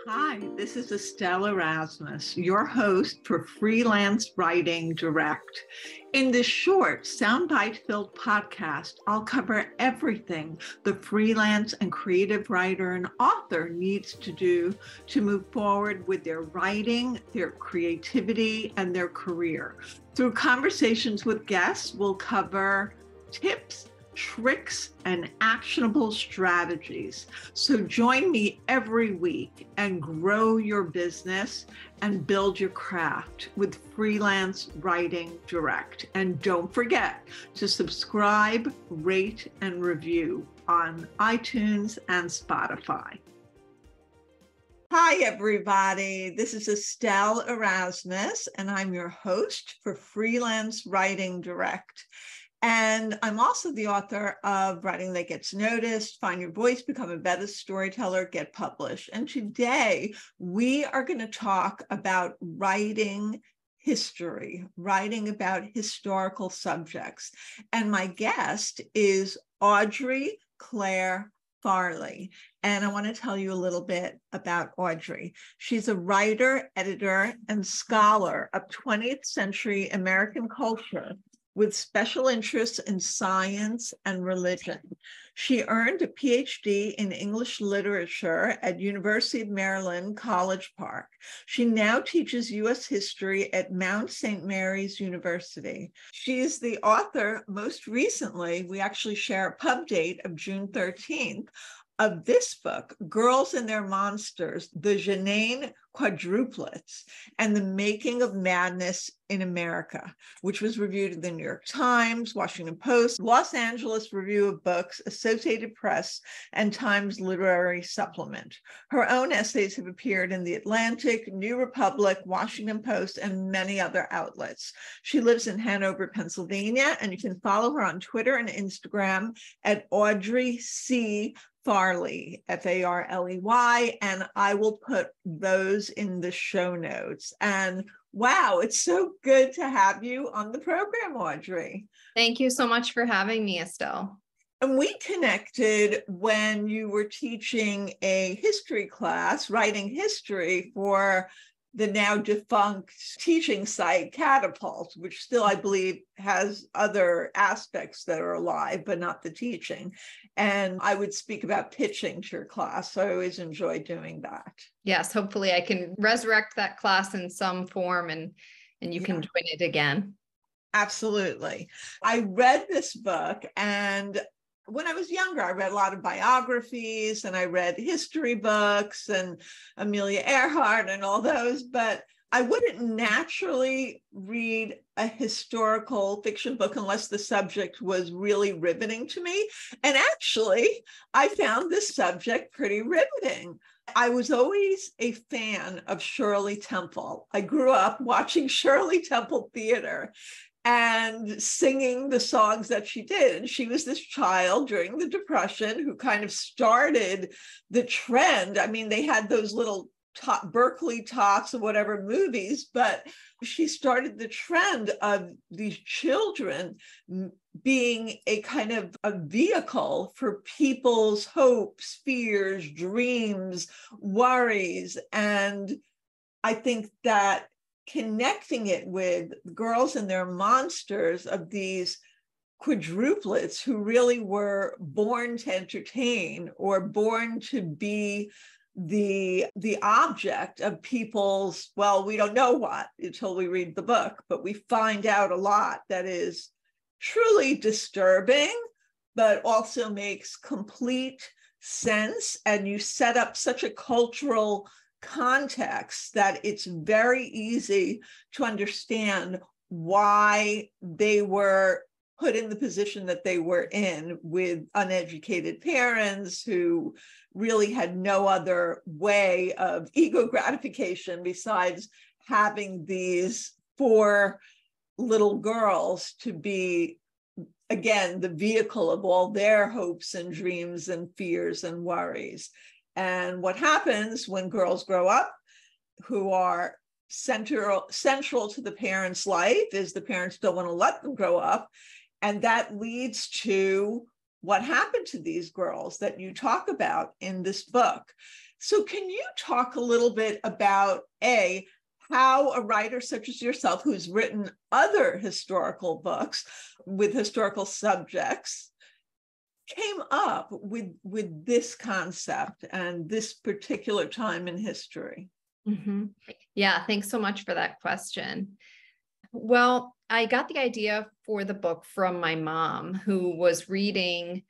Hi, this is Estelle Erasmus, your host for Freelance Writing Direct. In this short, soundbite-filled podcast, I'll cover everything the freelance and creative writer and author needs to do to move forward with their writing, their creativity, and their career. Through conversations with guests, we'll cover tips, tricks, and actionable strategies. So join me every week and grow your business and build your craft with Freelance Writing Direct. And don't forget to subscribe, rate, and review on iTunes and Spotify. Hi, everybody. This is Estelle Erasmus, and I'm your host for Freelance Writing Direct. And I'm also the author of Writing That Gets Noticed, Find Your Voice, Become a Better Storyteller, Get Published. And today we are going to talk about writing history, writing about historical subjects. And my guest is Audrey Clare Farley. And I want to tell you a little bit about Audrey. She's a writer, editor, and scholar of 20th century American culture, with special interests in science and religion. She earned a PhD in English literature at University of Maryland, College Park. She now teaches U.S. history at Mount St. Mary's University. She is the author, most recently, we actually share a pub date of June 13th, of this book, Girls and Their Monsters, the Janine Quadruplets, and the Making of Madness in America, which was reviewed in the New York Times, Washington Post, Los Angeles Review of Books, Associated Press, and Times Literary Supplement. Her own essays have appeared in The Atlantic, New Republic, Washington Post, and many other outlets. She lives in Hanover, Pennsylvania, and you can follow her on Twitter and Instagram at Audrey C. Farley, Farley, and I will put those in the show notes. And wow, it's so good to have you on the program, Audrey. Thank you so much for having me, Estelle. And we connected when you were teaching a history class, writing history for the now defunct teaching site Catapult, which still, I believe, has other aspects that are alive, but not the teaching. And I would speak about pitching to your class. So I always enjoy doing that. Yes, hopefully I can resurrect that class in some form and you can join it again. Absolutely. I read this book, and when I was younger, I read a lot of biographies and I read history books and Amelia Earhart and all those, but I wouldn't naturally read a historical fiction book unless the subject was really riveting to me. And actually, I found this subject pretty riveting. I was always a fan of Shirley Temple. I grew up watching Shirley Temple theater and singing the songs that she did. And she was this child during the Depression who kind of started the trend. I mean, they had those little Berkeley Tots or whatever movies, but she started the trend of these children being a kind of a vehicle for people's hopes, fears, dreams, worries. And I think that connecting it with Girls and Their Monsters of these quadruplets who really were born to entertain or born to be the object of people's, well, we don't know what until we read the book, but we find out a lot that is truly disturbing, but also makes complete sense. And you set up such a cultural context that it's very easy to understand why they were put in the position that they were in, with uneducated parents who really had no other way of ego gratification besides having these 4 little girls to be, again, the vehicle of all their hopes and dreams and fears and worries. And what happens when girls grow up who are central to the parents' life is the parents don't want to let them grow up. And that leads to what happened to these girls that you talk about in this book. So can you talk a little bit about how a writer such as yourself, who's written other historical books with historical subjects, came up with this concept and this particular time in history? Mm-hmm. Yeah, thanks so much for that question. Well, I got the idea for the book from my mom, who was reading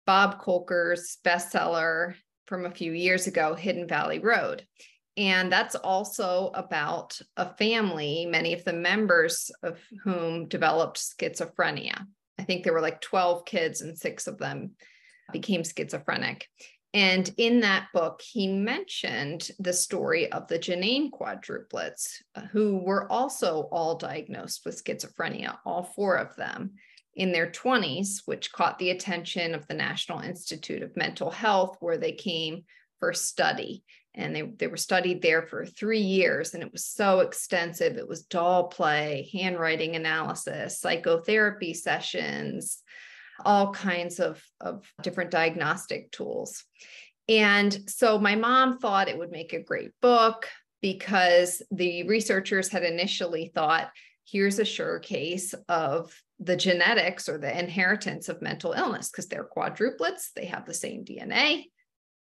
Bob Kolker's bestseller from a few years ago, Hidden Valley Road. And that's also about a family, many of the members of whom developed schizophrenia. I think there were like 12 kids and 6 of them became schizophrenic. And in that book, he mentioned the story of the Janane quadruplets, who were also all diagnosed with schizophrenia, all 4 of them in their 20s, which caught the attention of the National Institute of Mental Health, where they came for study. And they were studied there for 3 years, and it was so extensive. It was doll play, handwriting analysis, psychotherapy sessions, all kinds of different diagnostic tools. And so my mom thought it would make a great book because the researchers had initially thought, here's a sure case of the genetics or the inheritance of mental illness, because they're quadruplets, they have the same DNA,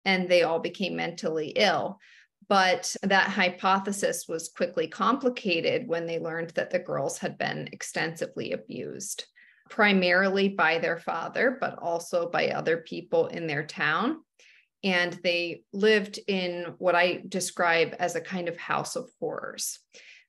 and they all became mentally ill. But that hypothesis was quickly complicated when they learned that the girls had been extensively abused, primarily by their father, but also by other people in their town. And they lived in what I describe as a kind of house of horrors.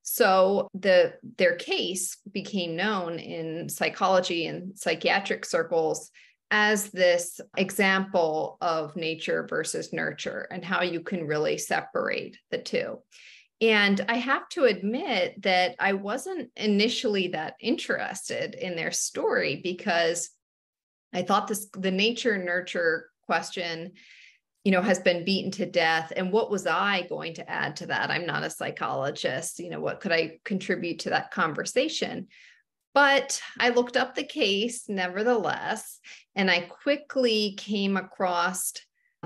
So their case became known in psychology and psychiatric circles as this example of nature versus nurture and how you can really separate the two. And I have to admit that I wasn't initially that interested in their story because I thought the nature nurture question, has been beaten to death. And what was I going to add to that? I'm not a psychologist. What could I contribute to that conversation? But I looked up the case nevertheless, and I quickly came across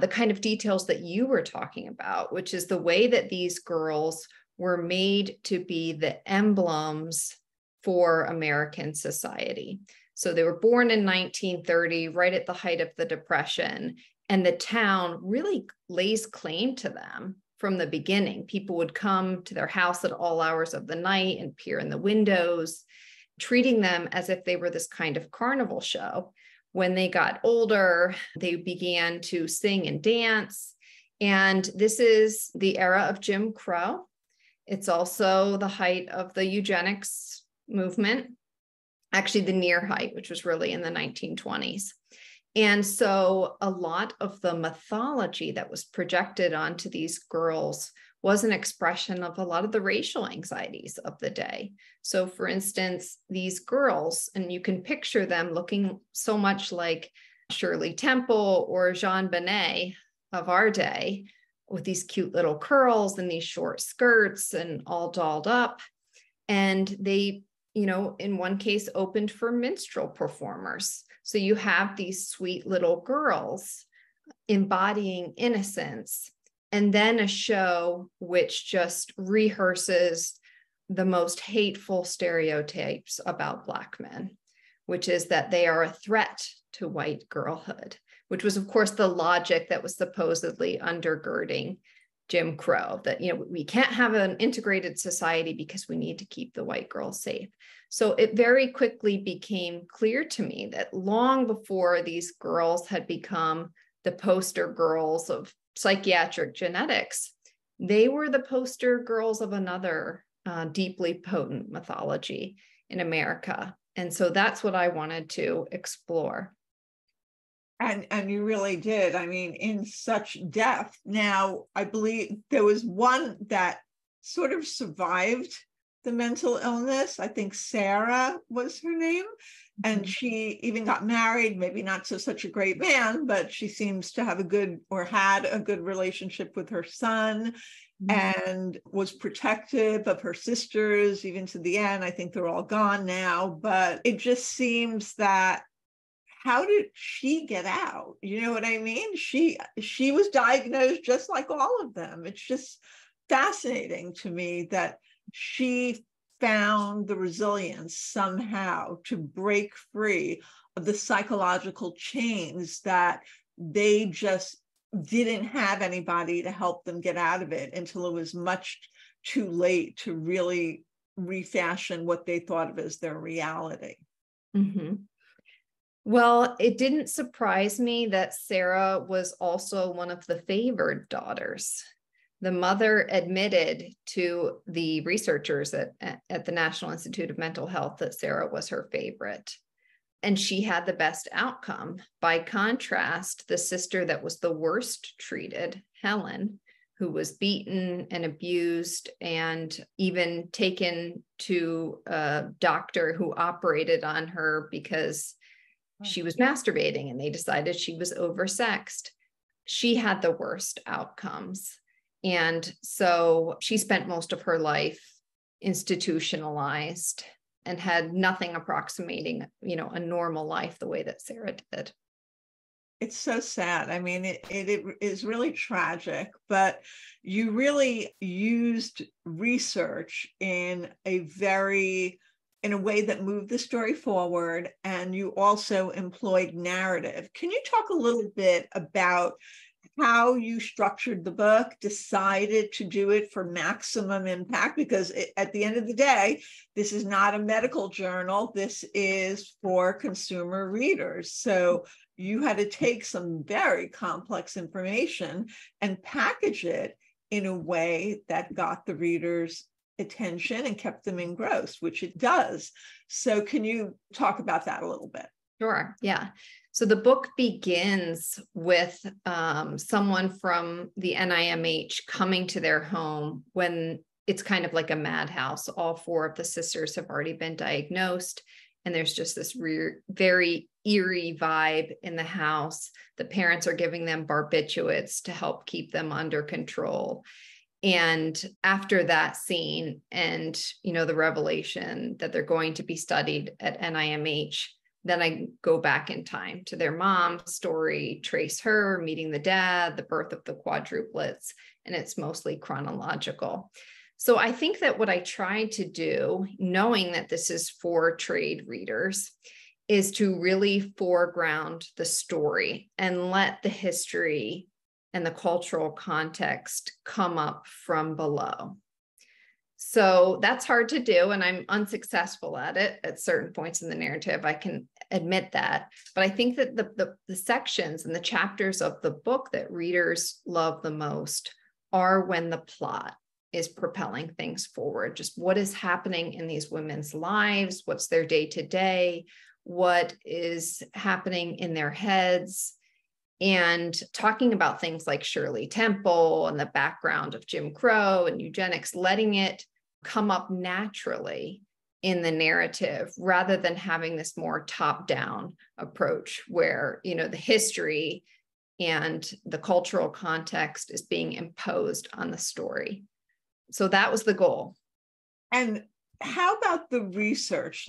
the kind of details that you were talking about, which is the way that these girls were made to be the emblems for American society. So they were born in 1930, right at the height of the Depression, and the town really lays claim to them from the beginning. People would come to their house at all hours of the night and peer in the windows, treating them as if they were this kind of carnival show. When they got older, they began to sing and dance. And this is the era of Jim Crow. It's also the height of the eugenics movement, actually the near height, which was really in the 1920s. And so a lot of the mythology that was projected onto these girls was an expression of a lot of the racial anxieties of the day. So for instance, these girls, and you can picture them looking so much like Shirley Temple or Jean Bonnet of our day, with these cute little curls and these short skirts and all dolled up. And they, in one case opened for minstrel performers. So you have these sweet little girls embodying innocence, and then a show which just rehearses the most hateful stereotypes about Black men, which is that they are a threat to white girlhood, which was, of course, the logic that was supposedly undergirding Jim Crow, that, we can't have an integrated society because we need to keep the white girls safe. So it very quickly became clear to me that long before these girls had become the poster girls of psychiatric genetics, they were the poster girls of another deeply potent mythology in America. And so that's what I wanted to explore. And you really did. I mean, in such depth. Now, I believe there was one that sort of survived the mental illness. I think Sarah was her name. And she even got married, maybe not to such a great man, but she seems to have had a good relationship with her son, and was protective of her sisters, even to the end. I think they're all gone now, but it just seems that how did she get out? You know what I mean? She was diagnosed just like all of them. It's just fascinating to me that she found the resilience somehow to break free of the psychological chains that they just didn't have anybody to help them get out of it until it was much too late to really refashion what they thought of as their reality. Mm-hmm. Well, it didn't surprise me that Sarah was also one of the favored daughters. The mother admitted to the researchers at the National Institute of Mental Health that Sarah was her favorite, and she had the best outcome. By contrast, the sister that was the worst treated, Helen, who was beaten and abused and even taken to a doctor who operated on her because she was masturbating and they decided she was oversexed. She had the worst outcomes. And so she spent most of her life institutionalized and had nothing approximating, a normal life the way that Sarah did. It's so sad. I mean, it is really tragic, but you really used research in a way that moved the story forward, and you also employed narrative. Can you talk a little bit about how you structured the book, decided to do it for maximum impact? Because at the end of the day, this is not a medical journal. This is for consumer readers. So you had to take some very complex information and package it in a way that got the readers' attention and kept them engrossed, which it does. So can you talk about that a little bit? Sure. Yeah. So the book begins with someone from the NIMH coming to their home when it's kind of like a madhouse. All four of the sisters have already been diagnosed, and there's just this very eerie vibe in the house. The parents are giving them barbiturates to help keep them under control. And after that scene and, the revelation that they're going to be studied at NIMH, then I go back in time to their mom's story, trace her meeting the dad, the birth of the quadruplets, and it's mostly chronological. So I think that what I tried to do, knowing that this is for trade readers, is to really foreground the story and let the history and the cultural context come up from below. So that's hard to do, and I'm unsuccessful at it at certain points in the narrative. I can admit that. But I think that the sections and the chapters of the book that readers love the most are when the plot is propelling things forward. Just what is happening in these women's lives, what's their day-to-day, what is happening in their heads, and talking about things like Shirley Temple and the background of Jim Crow and eugenics, letting it come up naturally in the narrative rather than having this more top-down approach where, the history and the cultural context is being imposed on the story. So that was the goal. And how about the research?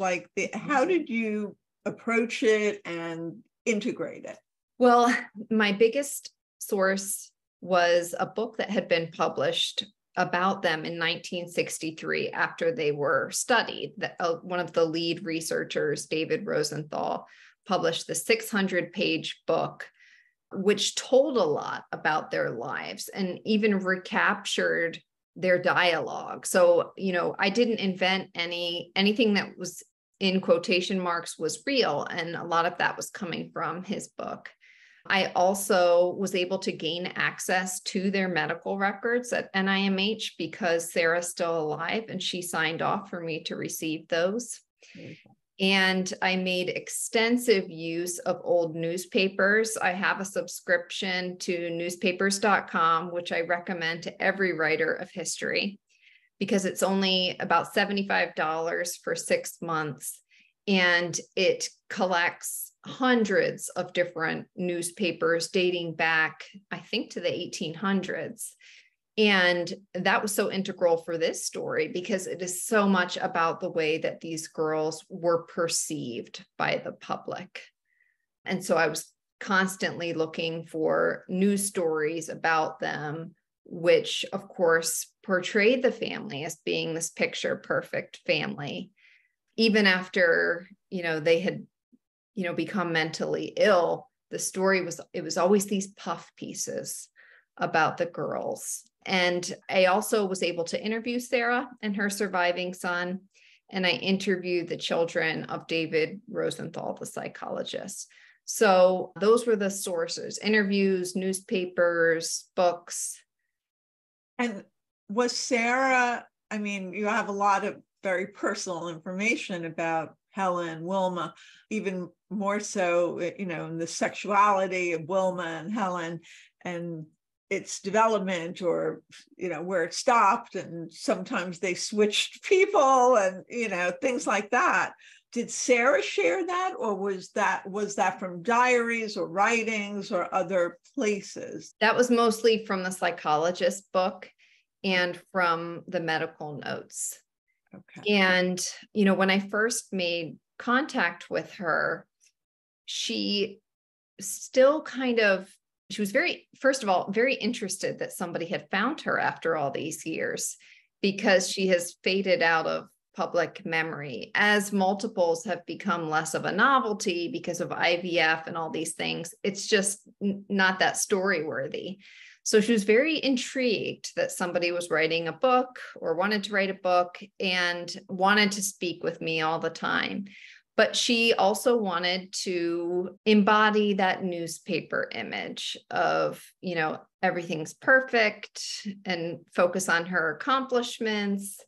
How did you approach it and integrate it? Well, my biggest source was a book that had been published about them in 1963 after they were studied. One of the lead researchers, David Rosenthal, published the 600-page book, which told a lot about their lives and even recaptured their dialogue. So, I didn't invent anything that was in quotation marks was real. And a lot of that was coming from his book. I also was able to gain access to their medical records at NIMH because Sarah's still alive and she signed off for me to receive those. And I made extensive use of old newspapers. I have a subscription to newspapers.com, which I recommend to every writer of history because it's only about $75 for 6 months. And it collects hundreds of different newspapers dating back, I think, to the 1800s. And that was so integral for this story because it is so much about the way that these girls were perceived by the public. And so I was constantly looking for news stories about them, which of course portrayed the family as being this picture perfect family. Even after, they had, become mentally ill, the story was always these puff pieces about the girls. And I also was able to interview Sarah and her surviving son. And I interviewed the children of David Rosenthal, the psychologist. So those were the sources: interviews, newspapers, books. And was Sarah, I mean, you have a lot of very personal information about Helen, Wilma, even more so, in the sexuality of Wilma and Helen and its development, or, where it stopped, and sometimes they switched people and, things like that. Did Sarah share that, or was that from diaries or writings or other places? That was mostly from the psychologist book and from the medical notes. Okay. And, when I first made contact with her, she still she was first of all, very interested that somebody had found her after all these years, because she has faded out of public memory as multiples have become less of a novelty because of IVF and all these things. It's just not that story worthy. So she was very intrigued that somebody was writing a book or wanted to write a book and wanted to speak with me all the time. But she also wanted to embody that newspaper image of, everything's perfect, and focus on her accomplishments.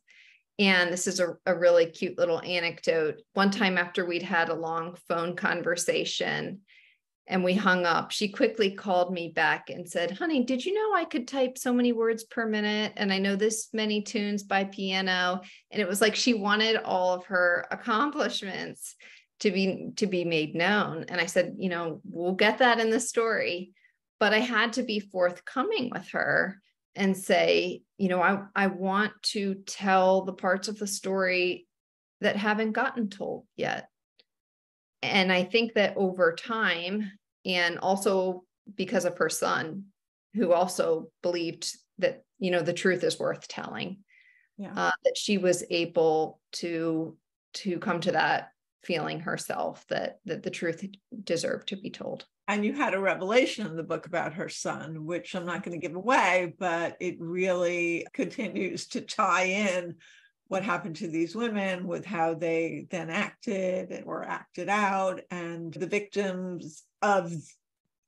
And this is a really cute little anecdote. One time after we'd had a long phone conversation and we hung up, she quickly called me back and said, "Honey, did you know I could type so many words per minute? And I know this many tunes by piano." And it was like she wanted all of her accomplishments to be made known. And I said, we'll get that in the story. But I had to be forthcoming with her and say, I want to tell the parts of the story that haven't gotten told yet. And I think that over time, and also because of her son, who also believed that, the truth is worth telling, that she was able to come to that feeling herself, that the truth deserved to be told. And you had a revelation in the book about her son, which I'm not going to give away, but it really continues to tie in what happened to these women with how they then acted or acted out, and the victims of,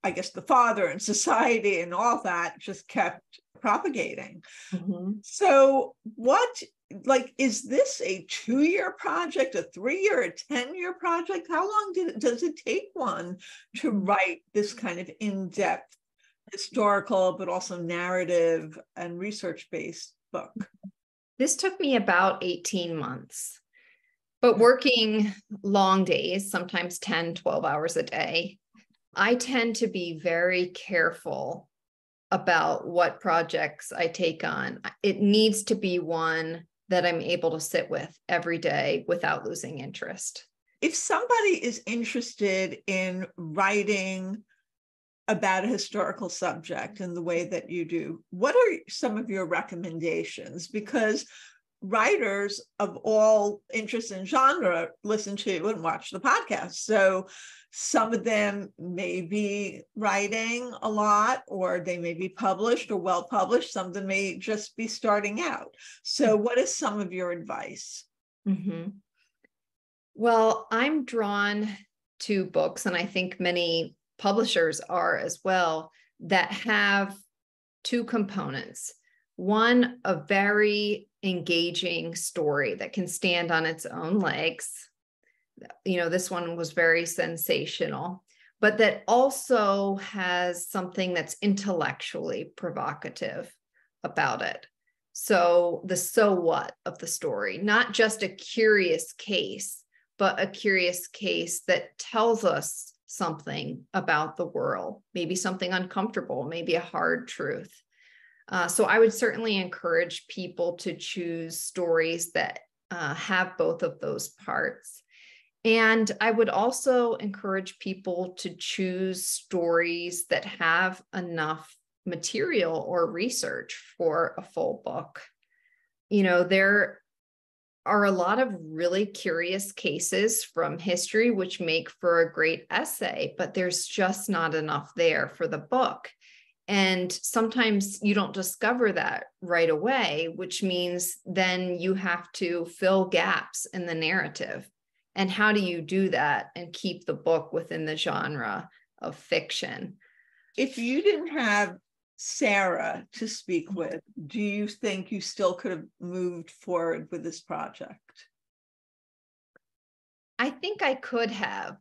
I guess, the father and society and all that just kept propagating. Mm-hmm. So is this a 2-year project, a 3-year, a 10-year project? How long does it take one to write this kind of in-depth historical, but also narrative and research-based book? This took me about 18 months, but working long days, sometimes 10, 12 hours a day. I tend to be very careful about what projects I take on. It needs to be one that I'm able to sit with every day without losing interest. If somebody is interested in writing about a historical subject in the way that you do, what are some of your recommendations? Because writers of all interests and genre listen to and watch the podcast. So some of them may be writing a lot, or they may be published or well published. Some of them may just be starting out. So what is some of your advice? Mm-hmm. Well, I'm drawn to books, and I think many publishers are as well, that have two components. One, a very engaging story that can stand on its own legs. This one was very sensational, but that also has something that's intellectually provocative about it. So the so what of the story, not just a curious case, but a curious case that tells us something about the world, maybe something uncomfortable, maybe a hard truth. So I would certainly encourage people to choose stories that have both of those parts. And I would also encourage people to choose stories that have enough material or research for a full book. There are a lot of really curious cases from history, which make for a great essay, but there's just not enough there for the book. And sometimes you don't discover that right away, which means then you have to fill gaps in the narrative. And how do you do that and keep the book within the genre of fiction? If you didn't have Sarah to speak with, do you think you still could have moved forward with this project? I think I could have,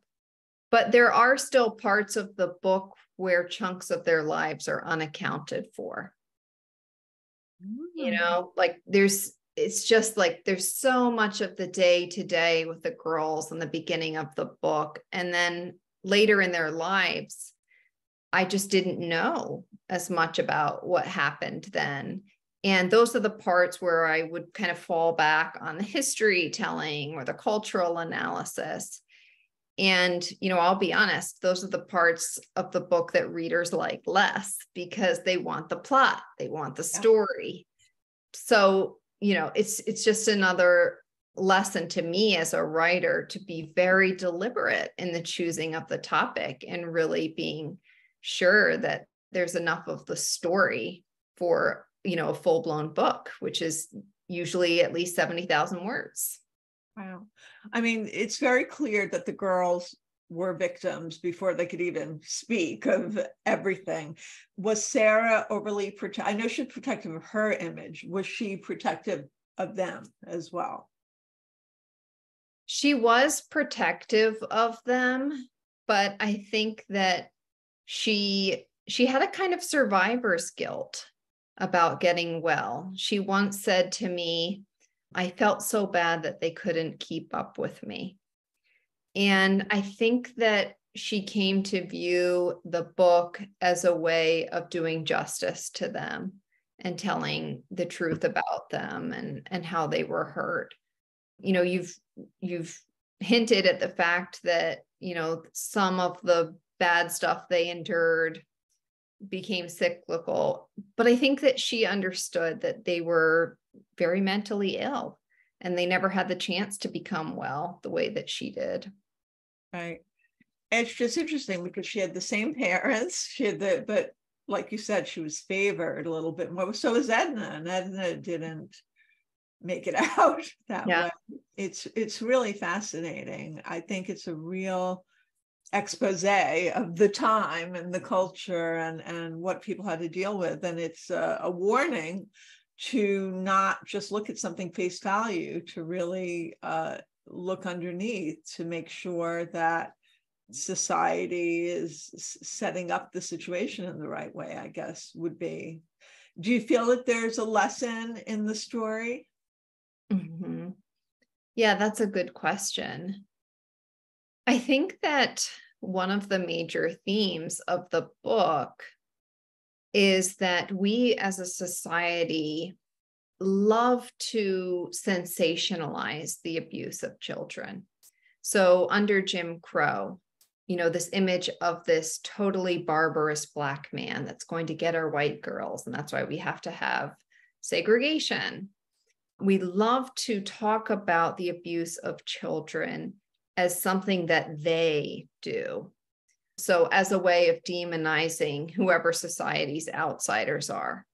but there are still parts of the book where chunks of their lives are unaccounted for. It's just like there's so much of the day to day with the girls in the beginning of the book. And then later in their lives, I just didn't know as much about what happened then. And those are the parts where I would kind of fall back on the history telling or the cultural analysis. And, I'll be honest, those are the parts of the book that readers like less because they want the plot, they want the story. So, it's just another lesson to me as a writer to be very deliberate in the choosing of the topic and really being sure that there's enough of the story for, a full-blown book, which is usually at least 70,000 words. Wow. I mean, it's very clear that the girls were victims before they could even speak of everything. Was Sarah overly protective? I know she's protective of her image. Was she protective of them as well? She was protective of them, but I think that she had a kind of survivor's guilt about getting well. She once said to me, I felt so bad that they couldn't keep up with me. And I think that she came to view the book as a way of doing justice to them and telling the truth about them and how they were hurt. You've hinted at the fact that, some of the bad stuff they endured became cyclical, but I think that she understood that they were very mentally ill and they never had the chance to become well the way that she did. Right. It's just interesting because she had the same parents, but like you said, she was favored a little bit more. So was Edna, and Edna didn't make it out that way. It's really fascinating. I think it's a real expose of the time and the culture and what people had to deal with. And it's a warning to not just look at something face value, to really look underneath to make sure that society is setting up the situation in the right way, I guess would be. Do you feel that there's a lesson in the story? Mm-hmm. Yeah, that's a good question. I think that one of the major themes of the book is that we as a society love to sensationalize the abuse of children. So under Jim Crow, this image of this totally barbarous Black man that's going to get our white girls, and that's why we have to have segregation. We love to talk about the abuse of children as something that they do. So as a way of demonizing whoever society's outsiders are,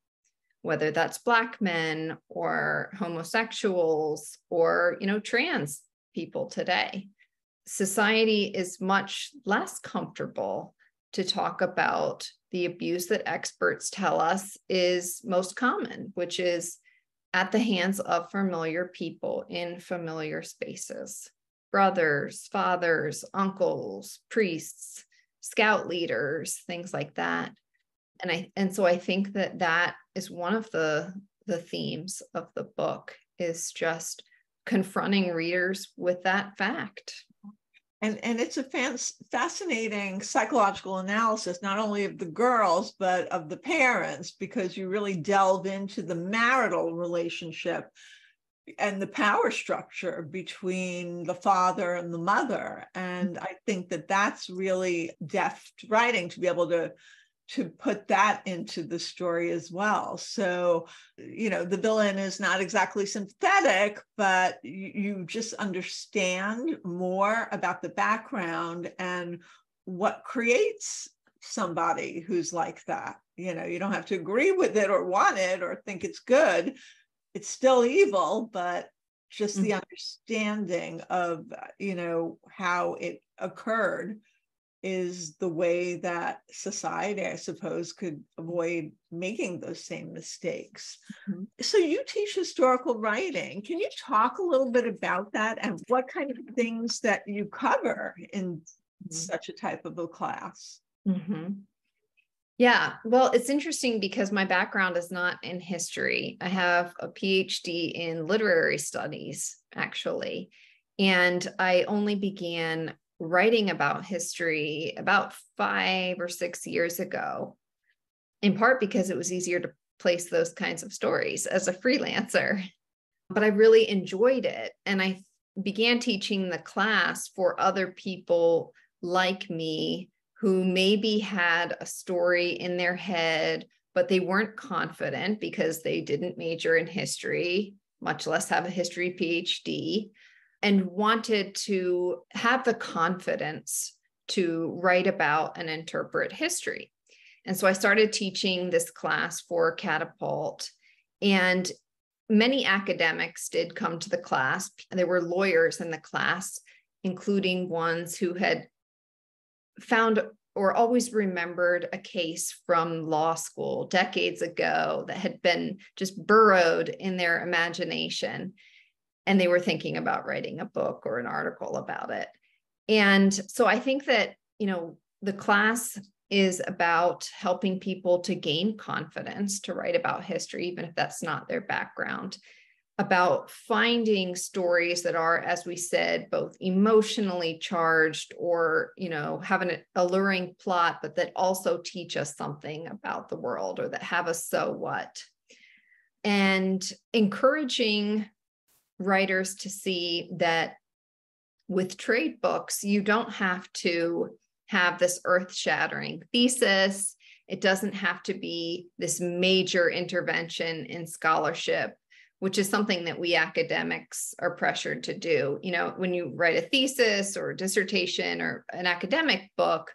whether that's Black men or homosexuals or, trans people today. Society is much less comfortable to talk about the abuse that experts tell us is most common, which is at the hands of familiar people in familiar spaces. Brothers, fathers, uncles, priests, scout leaders, things like that. And so I think that is one of the themes of the book, is just confronting readers with that fact. And it's a fascinating psychological analysis, not only of the girls, but of the parents, because you really delve into the marital relationship and the power structure between the father and the mother. And I think that that's really deft writing, to be able to put that into the story as well. So, the villain is not exactly sympathetic, but you just understand more about the background and what creates somebody who's like that. You don't have to agree with it or want it or think it's good. It's still evil, but just the understanding of, how it occurred is the way that society, I suppose, could avoid making those same mistakes. Mm-hmm. So you teach historical writing. Can you talk a little bit about that and what kind of things that you cover in such a type of a class? Mm-hmm. Yeah, well, it's interesting because my background is not in history. I have a PhD in literary studies, actually. And I only began writing about history about 5 or 6 years ago, in part because it was easier to place those kinds of stories as a freelancer. But I really enjoyed it. And I began teaching the class for other people like me who maybe had a story in their head, but they weren't confident because they didn't major in history, much less have a history PhD, and wanted to have the confidence to write about and interpret history. And so I started teaching this class for Catapult, and many academics did come to the class. There were lawyers in the class, including ones who had found or always remembered a case from law school decades ago that had been just burrowed in their imagination. And they were thinking about writing a book or an article about it. And so I think that, the class is about helping people to gain confidence to write about history, even if that's not their background, about finding stories that are, as we said, both emotionally charged or, have an alluring plot, but that also teach us something about the world or that have a so what. And encouraging writers to see that with trade books, you don't have to have this earth-shattering thesis. It doesn't have to be this major intervention in scholarship, which is something that we academics are pressured to do. When you write a thesis or a dissertation or an academic book,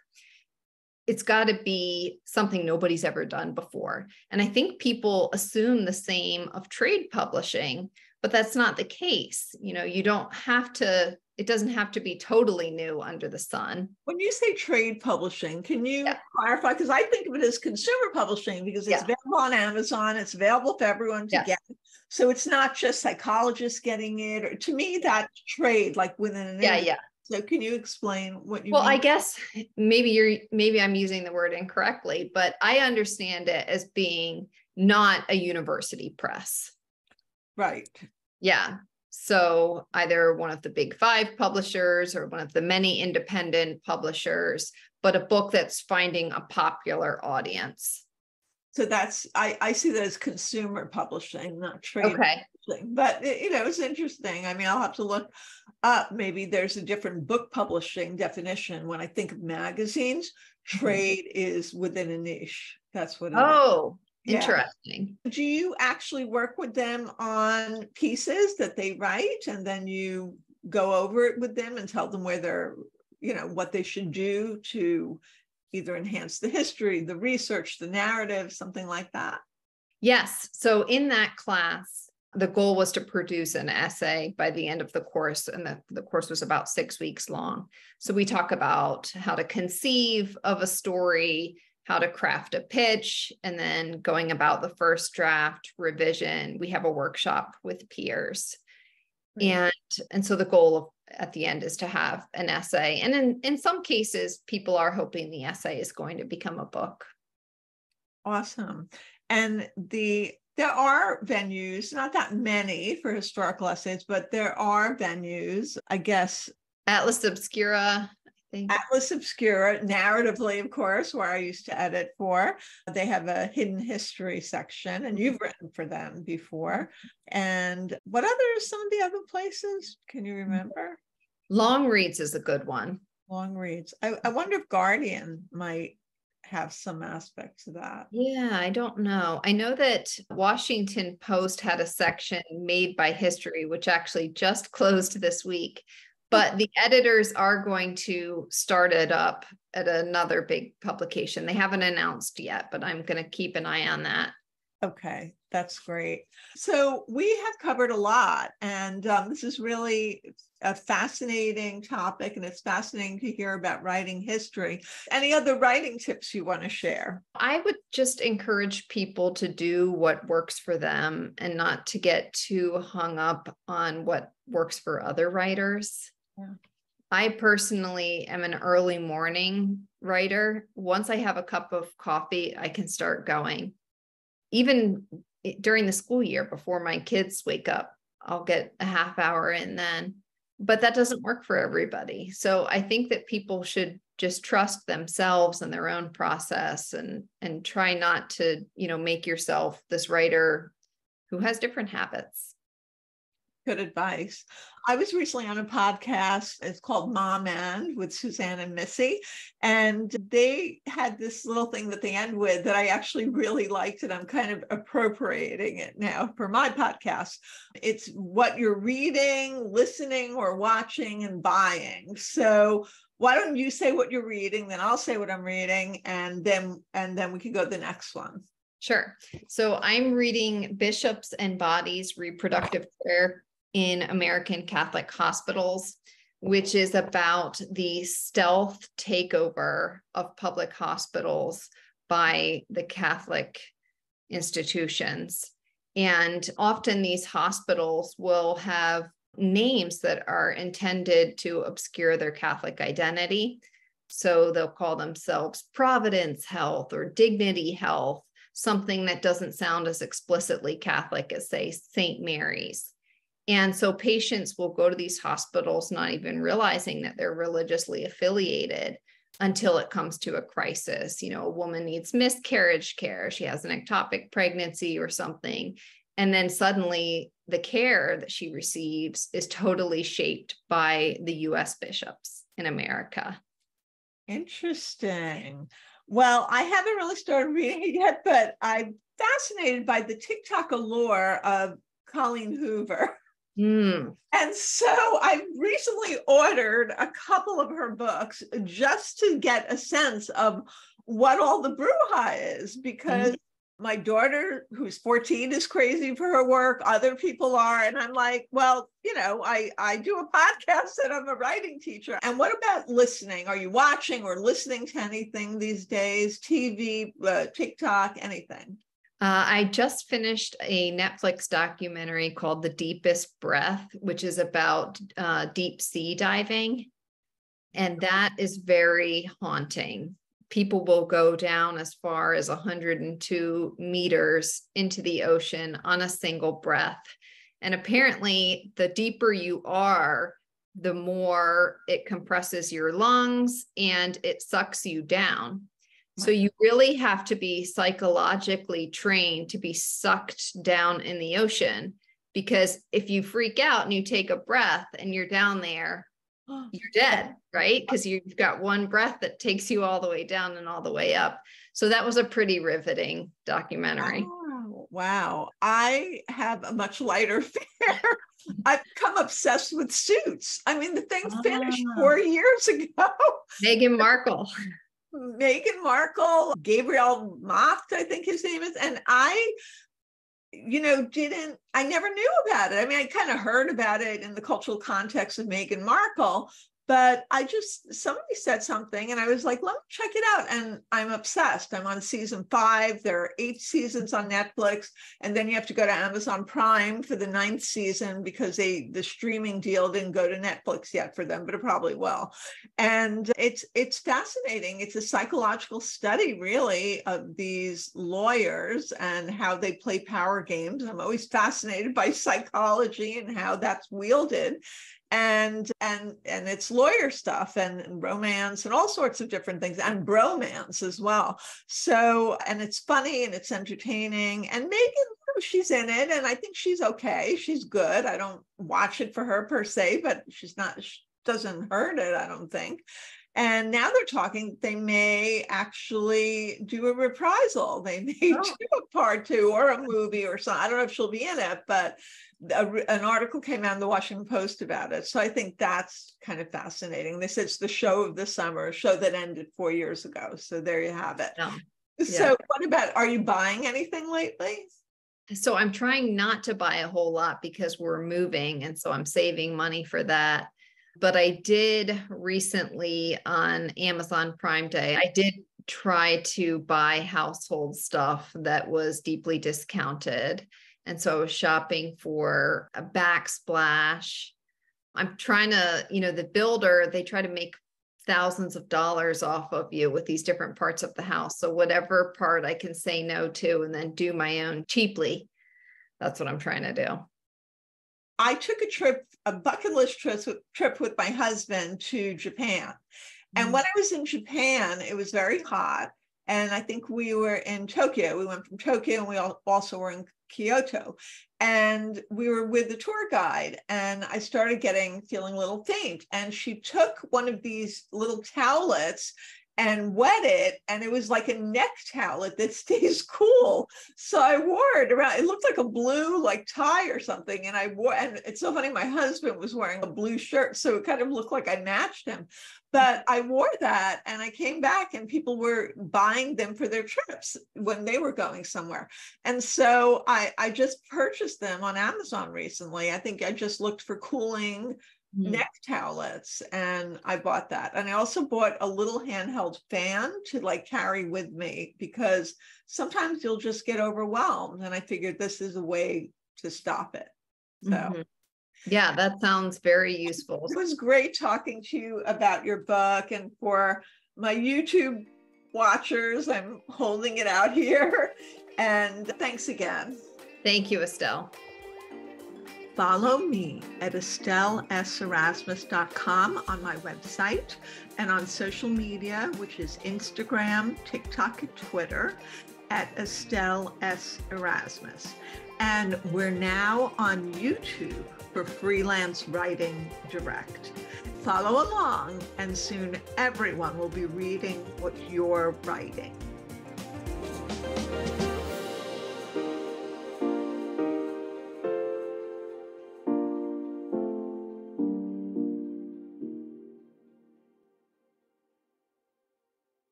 it's got to be something nobody's ever done before. And I think people assume the same of trade publishing, but that's not the case. You don't have to, it doesn't have to be totally new under the sun. When you say trade publishing, can you clarify? Because I think of it as consumer publishing because it's available on Amazon. It's available for everyone to get. So it's not just psychologists getting it. Or, to me, that's trade, like within an industry. So can you explain what you mean? Well, I guess maybe I'm using the word incorrectly, but I understand it as being not a university press. Right. Yeah. So either one of the big 5 publishers or one of the many independent publishers, but a book that's finding a popular audience. So that's, I see that as consumer publishing, not trade publishing. But, it's interesting. I mean, I'll have to look up. Maybe there's a different book publishing definition. When I think of magazines, trade is within a niche. That's what it is. Interesting. Do you actually work with them on pieces that they write and then you go over it with them and tell them where they're, what they should do to either enhance the history, the research, the narrative, something like that? Yes. So in that class, the goal was to produce an essay by the end of the course, and the course was about 6 weeks long. So we talk about how to conceive of a story, how to craft a pitch, and then going about the first draft, revision. We have a workshop with peers. Right. And so the goal at the end is to have an essay. And in some cases, people are hoping the essay is going to become a book. Awesome. And there are venues, not that many for historical essays, but there are venues, I guess. Atlas Obscura, I Atlas Obscura, narratively, of course, where I used to edit for. They have a hidden history section, and you've written for them before. And what some of the other places? Can you remember? Long Reads is a good one. Long Reads. I wonder if Guardian might have some aspects of that. Yeah, I don't know. I know that Washington Post had a section made by history, which actually just closed this week. But the editors are going to start it up at another big publication. They haven't announced yet, but I'm going to keep an eye on that. Okay, that's great. So we have covered a lot, and this is really a fascinating topic, and it's fascinating to hear about writing history. Any other writing tips you want to share? I would just encourage people to do what works for them and not to get too hung up on what works for other writers. Yeah. I personally am an early morning writer. Once I have a cup of coffee, I can start going. Even during the school year, before my kids wake up, I'll get a half hour in then, but that doesn't work for everybody. So I think that people should just trust themselves and their own process and try not to, make yourself this writer who has different habits. Good advice. I was recently on a podcast. It's called Mom End with Suzanne and Missy. And they had this little thing that they end with that I actually really liked. And I'm kind of appropriating it now for my podcast. It's what you're reading, listening, or watching and buying. So why don't you say what you're reading, then I'll say what I'm reading, and then we can go to the next one. Sure. So I'm reading Bishops and Bodies, Reproductive Care in American Catholic Hospitals, which is about the stealth takeover of public hospitals by the Catholic institutions. And often these hospitals will have names that are intended to obscure their Catholic identity. So they'll call themselves Providence Health or Dignity Health, something that doesn't sound as explicitly Catholic as, say, St. Mary's. And so patients will go to these hospitals not even realizing that they're religiously affiliated until it comes to a crisis. A woman needs miscarriage care. She has an ectopic pregnancy or something. And then suddenly the care that she receives is totally shaped by the US bishops in America. Interesting. Well, I haven't really started reading it yet, but I'm fascinated by the TikTok allure of Colleen Hoover. And so I recently ordered a couple of her books just to get a sense of what all the brouhaha is, because my daughter, who's 14, is crazy for her work. Other people are. And I'm like, well, I do a podcast and I'm a writing teacher. And what about listening? Are you watching or listening to anything these days? TV, TikTok, anything? I just finished a Netflix documentary called The Deepest Breath, which is about deep sea diving. And that is very haunting. People will go down as far as 102 meters into the ocean on a single breath. And apparently, the deeper you are, the more it compresses your lungs and it sucks you down. So you really have to be psychologically trained to be sucked down in the ocean, because if you freak out and you take a breath and you're down there, you're dead, right? Because you've got one breath that takes you all the way down and all the way up. So that was a pretty riveting documentary. Wow. I have a much lighter fear. I've become obsessed with Suits. I mean, the thing finished 4 years ago. Meghan Markle, Gabriel Macht, I think his name is. And I never knew about it. I mean, I kind of heard about it in the cultural context of Meghan Markle, but somebody said something and I was like, let me check it out. And I'm obsessed. I'm on season 5. There are 8 seasons on Netflix. And then you have to go to Amazon Prime for the 9th season because the streaming deal didn't go to Netflix yet for them, but it probably will. And it's fascinating. It's a psychological study, really, of these lawyers and how they play power games. I'm always fascinated by psychology and how that's wielded. and it's lawyer stuff and romance and all sorts of different things, and bromance as well. So, and it's funny and it's entertaining, and Megan, she's in it, and I think she's okay. She's good. I don't watch it for her per se, but she doesn't hurt it, I don't think. And now they're talking, they may actually do a reprisal. They may do a part 2 or a movie or something. I don't know if she'll be in it, but an article came out in the Washington Post about it. So I think that's kind of fascinating. They said it's the show of the summer, a show that ended 4 years ago. So there you have it. So what about, are you buying anything lately? So I'm trying not to buy a whole lot because we're moving. And so I'm saving money for that. But I did recently on Amazon Prime Day, I did try to buy household stuff that was deeply discounted. And so I was shopping for a backsplash. I'm trying to, the builder, they try to make thousands of dollars off of you with these different parts of the house. So whatever part I can say no to and then do my own cheaply, that's what I'm trying to do. I took a bucket list trip with my husband to Japan. And when I was in Japan, it was very hot. And I think we were in Tokyo. We went from Tokyo and we also were in Kyoto. And we were with the tour guide. And I started feeling a little faint. And she took one of these little towelettes and wet it, and it was like a neck towelette that stays cool. So I wore it around. It looked like a blue tie or something, and and it's so funny, my husband was wearing a blue shirt, so it kind of looked like I matched him. But I wore that, and I came back, and people were buying them for their trips when they were going somewhere. And so I just purchased them on Amazon recently. I think I just looked for cooling neck towelettes, and I bought that. And I also bought a little handheld fan to carry with me, because sometimes you'll just get overwhelmed, and I figured this is a way to stop it. So yeah, that sounds very useful. It was great talking to you about your book, and for my YouTube watchers, I'm holding it out here, and thanks again. Thank you, Estelle. Follow me at EstelleSErasmus.com on my website, and on social media, which is Instagram, TikTok, and Twitter, at Estelle S. Erasmus. And we're now on YouTube for Freelance Writing Direct. Follow along, and soon everyone will be reading what you're writing.